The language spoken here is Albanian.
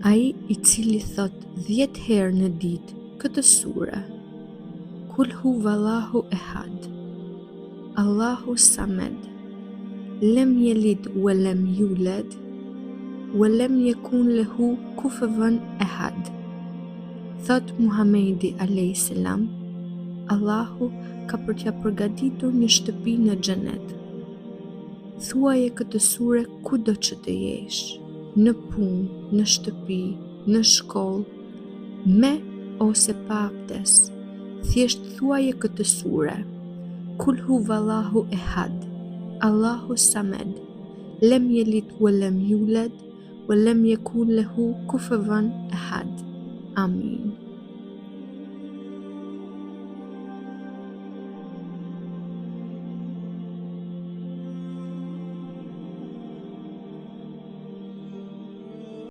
Ai i cili thot 10 herë në ditë këtë sure: Kul huvallahu ehad, Allahu samed, lem yelid wa lam yulad wa lam yakun lahu kufuwan ahad. Thot Muhamedi a.s. Allahu ka për t'ja përgatitur një shtëpi në xhenet. Thuaje këtë sure kudo që të jesh, në punë, në shtëpi, në shkollë, me ose pa abdes. Thjesht thuaje këtë sure: Kul huvallahu ehad, Allahu samed, lem yelid wa lam yulad wa lam yakun lahu kufuwan ahad. Amin.